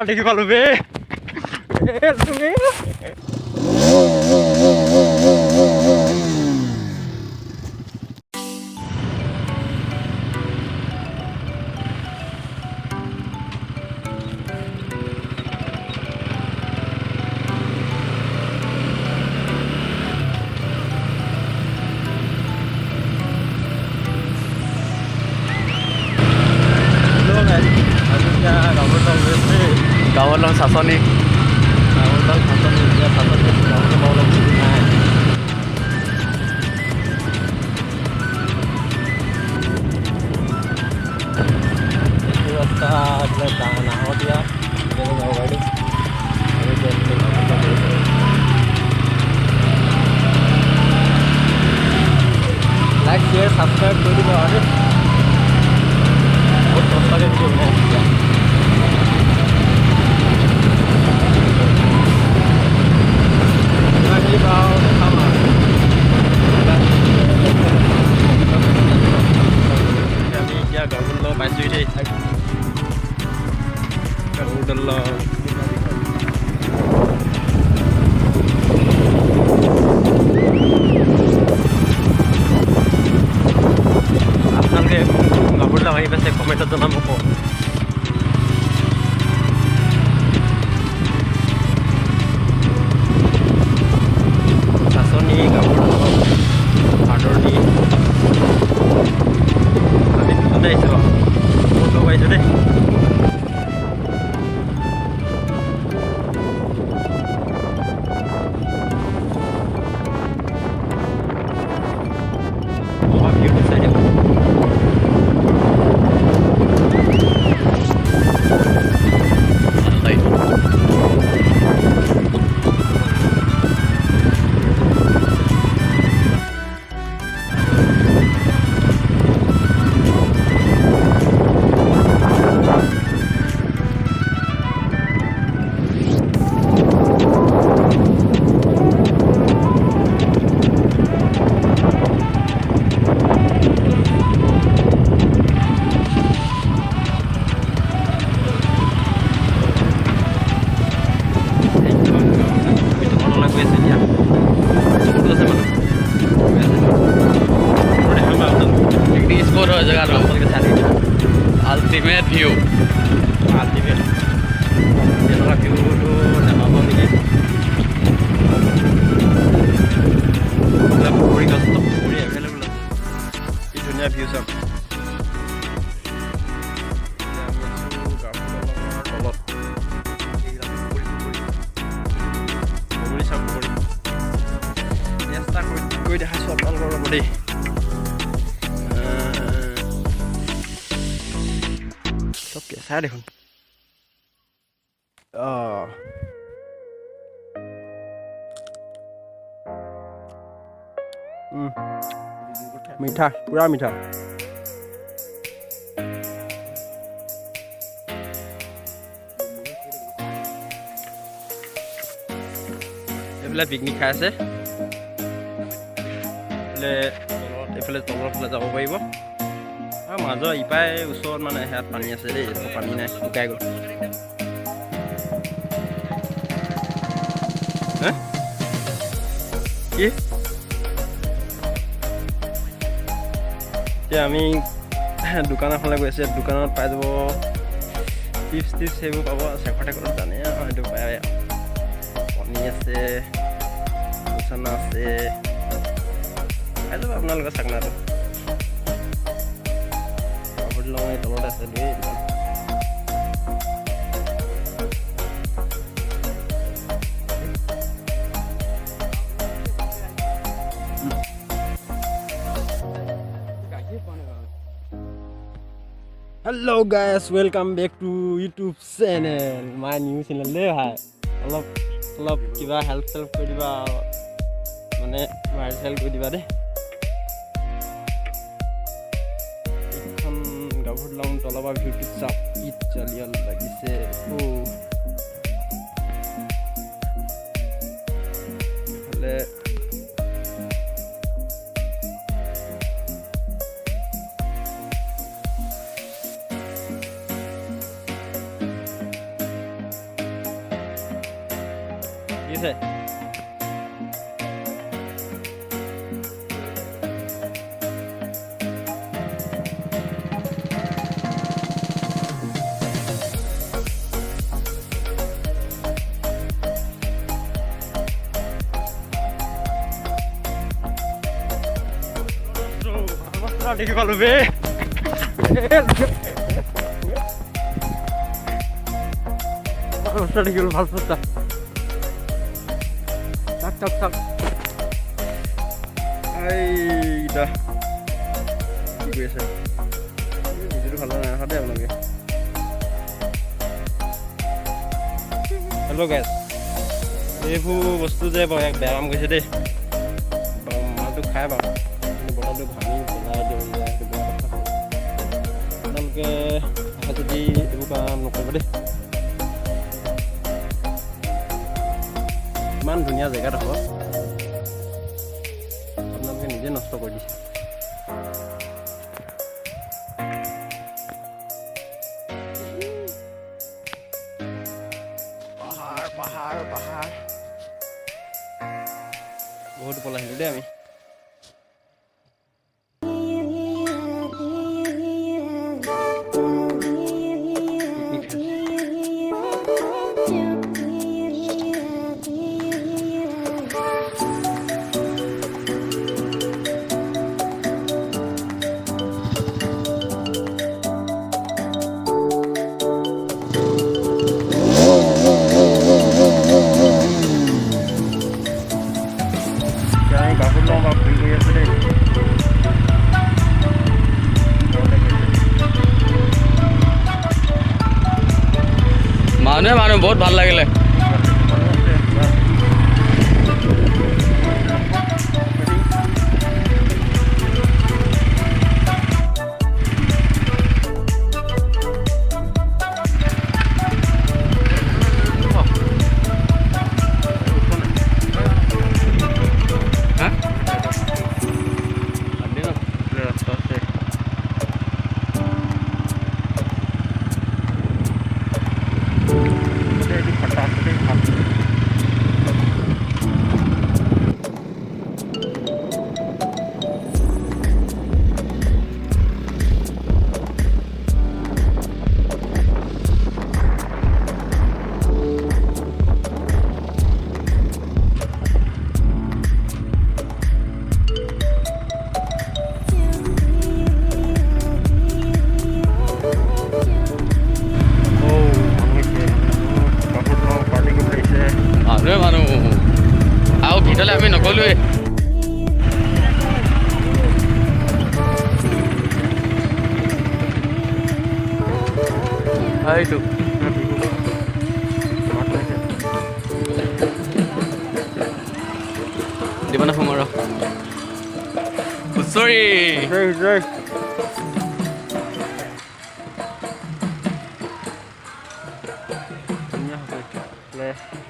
দেখি পালো বে তুমি Gabhoru Sasoni. Gabhoru Sasoni. Ya Sasoni. Gabhoru Bridge. Itu rasta adalah tanah hot ya. Jadi nggak wadi. Ini jadi like, share, subscribe to the channel. और subscribe करो ya. Lagi bau sama. Kami क्या Gabhoru पाइछु दे. Gabhoru আপোনালোকে Gabhoru আহি পাইছে কমেণ্টত জনাব ক Sasoni Gabhoru Bridge আমি দুটাই আইছো ফটো পাইছো দে ultimate view ultimate general view itu nama apa ini dalam puri custom puri available ini dunia view sab koi dah hasut alor bodi Oke, saya deh. मीठा पूरा मीठा এইফালে পিকনিক খাই আছে এইফালে তলৰ ফালে যাব পাৰিব আৰু মাজৰ ইপাই ওচৰত মানে হেয়াত পানী আছে দেই পানী নাই শুকাই গ'ল কি এতিয়া আমি দোকান এখনলৈ গৈ আছো দোকানত পাই যাব টিপছ সেইবোৰ পাব চেখতে ক'ত জানে সেইটো পায় পানী আছে চানা আছে পাই যাব আপোনালোকৰ চাকনাটো তলত আছে দেই Hello guys, welcome back to YouTube channel. My new channel le bhai. অলপ কিবা হেল্প কৰি দিবা মানে ভাইৰেল কৰি দিবা দে এখন Gabhoru লং তলবা ভিউটো চাপ ইট চালিয়াল লাগিছে হলে লাগিছে দেখি পালো বে দেখি ভাল বস্তা থাক থাক থাক এইটা কি কৰি আছে ভিডিঅ'টো ভাল নাই অহা দেই আপোনালোকে হেল্ল' গাইজ এইবোৰ বস্তু যে বেয়া কাম কৰিছে দেই মালটো খাই বাৰু কিন্তু বটলটো ভাঙি পেলাই দিওঁ সেইটো বেয়া কথা আপোনালোকে আহে যদি এইবোৰ কাম নকৰিব দেই ইমান ধুনীয়া জেগাত হ'ব আপোনালোকে নিজে নষ্ট কৰি দিছে পাহাৰ পাহাৰ পাহাৰ বহুত ওপৰলৈ আহিলোঁ দেই আমি মানুহ বহুত ভাল লাগিলে মানুহ আৰু ভিতৰলৈ আমি নগলোৱে এইটো দিব না সোমাৰ হুঁচৰি ধুনীয়া হৈছে